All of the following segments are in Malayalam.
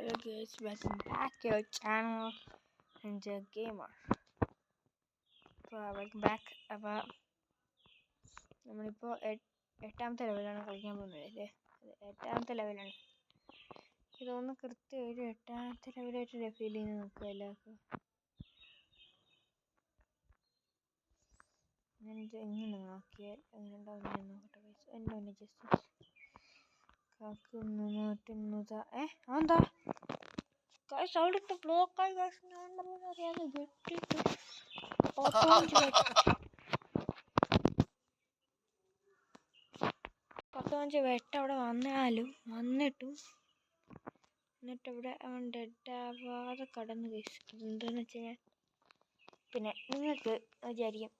Hello guys, welcome back to your channel Ninja Gamer. Welcome back. അപ്പോൾ നമ്മളിപ്പോൾ എട്ടാമത്തെ ലെവലാണ് കളിക്കാൻ പോകുന്നത് അല്ലേ? എട്ടാമത്തെ ലെവലാണ്. ഇതൊന്ന് കൃത്യമായിട്ട് എട്ടാമത്തെ ലെവലായിട്ട് ഫീൽ ചെയ്ത് നോക്കുക എല്ലാവർക്കും. ഇങ്ങനെ നോക്കിയാൽ എങ്ങനെ ഉണ്ടാവും ഞാൻ നോക്കട്ടെ ഗൈസ്. എൻ്റെ ഒന്ന് ജസ്റ്റ് കാക്കുന്നു നോട്ടുന്നതാ. അതെന്താ ഗൈസ് അവിടുത്തെ ബ്ലോക്കായി ഗൈസ്? ഞാൻ അറിയാതെ വെട്ടിട്ട് പത്ത് വെട്ട അവിടെ വന്നിട്ടും എന്നിട്ടവിടെ അവൻ ഡെഡാവാതെ കടന്നു ഗൈസ്. എന്താണെന്ന് വെച്ച് കഴിഞ്ഞാൽ പിന്നെ നിങ്ങൾക്ക് വിചാരിക്കും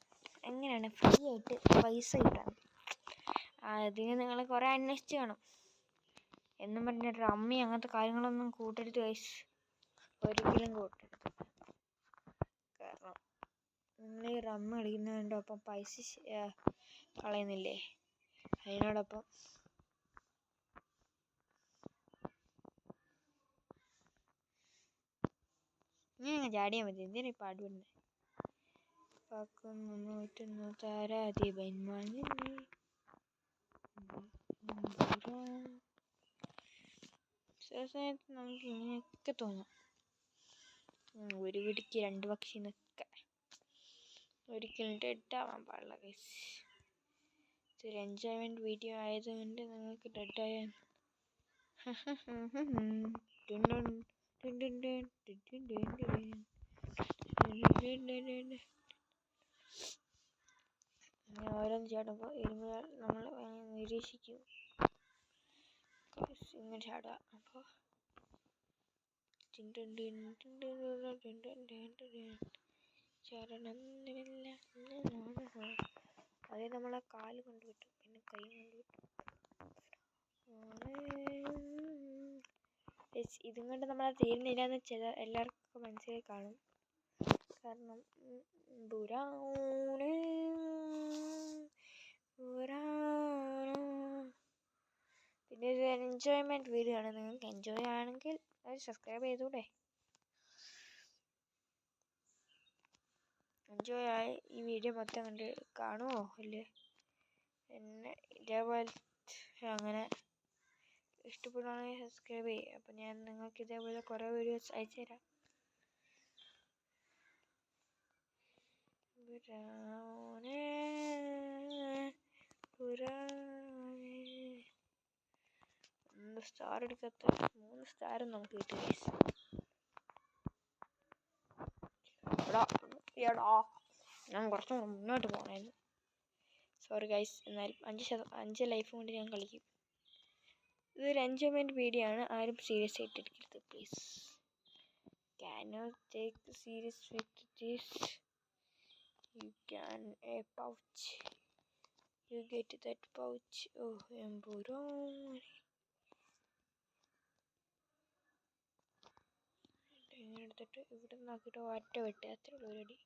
എങ്ങനെയാണ് ഫ്രീ ആയിട്ട് പൈസ കിട്ടാൻ. അതിന് നിങ്ങൾ കുറേ അന്വേഷിച്ച് കാണും എന്നും പറഞ്ഞിട്ട് റമ്മി അങ്ങനത്തെ കാര്യങ്ങളൊന്നും കൂട്ടരുത് ഗൈസ്. ഒരിക്കലും കൂട്ടരുത്. കാരണം നിങ്ങൾ ഈ റമ്മ് കളിക്കുന്നതിൻ്റെ ഒപ്പം പൈസ കളയുന്നില്ലേ, അതിനോടൊപ്പം ഇങ്ങനെ ചാടിയാൽ മതി. എന്തിനാ ഇപ്പം പാടുപെടുന്നത്? പാക്കുന്നു താരാധിപൻ വാങ്ങി ചില സമയത്ത് നമുക്ക് ഇങ്ങനെയൊക്കെ തോന്നും, ഒരു പിടിക്ക് രണ്ട് പക്ഷി നിൽക്ക. ഒരിക്കലും ഡെഡാവാൻ പാടില്ല ഗൈസ്. ഇതൊരു എൻജോയ്മെൻറ്റ് വീഡിയോ ആയതുകൊണ്ട് നിങ്ങൾക്ക് ഡെഡായാൻ ഓരോന്ന് ചാടുമ്പോൾ ഇരുമ്പുകൾ നമ്മൾ നിരീക്ഷിക്കും. ഇങ്ങനെ ചാടുക. അപ്പോൾ ചരണമൊന്നുമില്ല. അതേ നമ്മളെ കാല് കൊണ്ട് വിട്ടു, പിന്നെ കൈ കൊണ്ട് വിട്ടു. ഇതും കൊണ്ട് നമ്മളെ തീരുന്നില്ല എന്ന് എല്ലാവർക്കും മനസ്സിലായി കാണും. കാരണം പിന്നെ ഒരു എൻജോയ്മെൻറ്റ് വീഡിയോ ആണ്. നിങ്ങൾക്ക് എൻജോയ് ആണെങ്കിൽ അത് സബ്സ്ക്രൈബ് ചെയ്തൂടെ? എൻജോയ് ആയി ഈ വീഡിയോ മൊത്തം കണ്ട് കാണുമോ അല്ലേ? എന്നെ ഇതേപോലെ അങ്ങനെ ഇഷ്ടപ്പെടുകയാണെങ്കിൽ സബ്സ്ക്രൈബ് ചെയ്യുക. അപ്പം ഞാൻ നിങ്ങൾക്ക് ഇതേപോലെ കുറേ വീഡിയോസ് അയച്ചു തരാം. ഒന്ന് സ്റ്റാർ എടുക്കാത്ത 3 സ്റ്റാറും നമുക്ക് കിട്ടി ഗൈസ്. ഞാൻ കുറച്ച് മുന്നോട്ട് പോകണമായിരുന്നു. Sorry guys. എന്നാലും 5 ലൈഫ് കൊണ്ട് ഞാൻ കളിക്കും. ഇതൊരു എൻജോയ്മെൻറ്റ് വീഡിയോ ആണ്. ആരും സീരിയസ് ആയിട്ട് എടുക്കരുത് please. cannot take serious with this. You can a pouch. You get that pouch. Oh എമ്പുരാനെ. ഇങ്ങനെ എടുത്തിട്ട് ഇവിടെ നിന്നാക്കിയിട്ട് ഒറ്റ വെട്ട്. അത്രേ ഉള്ളൂ ഒരു അടി.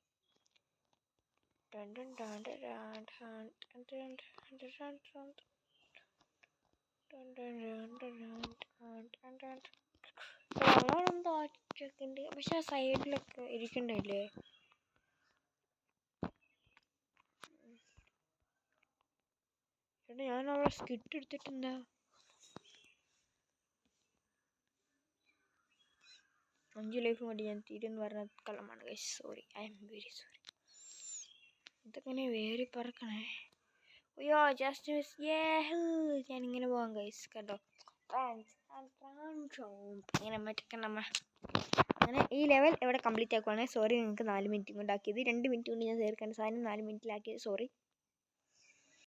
ഒരാളെന്തോ ഒറ്റക്കുണ്ട്, പക്ഷെ ആ സൈഡിലൊക്കെ ഇരിക്കണ്ടല്ലേ. ചേട്ടാ ഞാൻ അവിടെ സ്കിറ്റ് എടുത്തിട്ടുണ്ടാ. അഞ്ച് ലൈഫ് കൊണ്ട് ഞാൻ തീരെന്ന് പറഞ്ഞ കള്ളമാണ് guys. Sorry, I am very sorry. ഇതൊക്കെ വേറി പറക്കണേ. അയ്യോ ജസ്റ്റ് മിസ്. ഞാനിങ്ങനെ പോകാം ഗൈസ്. കേട്ടോ ഇങ്ങനെ മറ്റൊക്കെ അങ്ങനെ ഈ ലെവൽ ഇവിടെ കംപ്ലീറ്റ് ആക്കുവാണ്. സോറി, നിങ്ങൾക്ക് 4 മിനിറ്റ് കൊണ്ടാക്കിയത്. 2 മിനിറ്റ് കൊണ്ട് ഞാൻ തീർക്കേണ്ട സാധനം 4 മിനിറ്റിലാക്കിയത്. സോറി.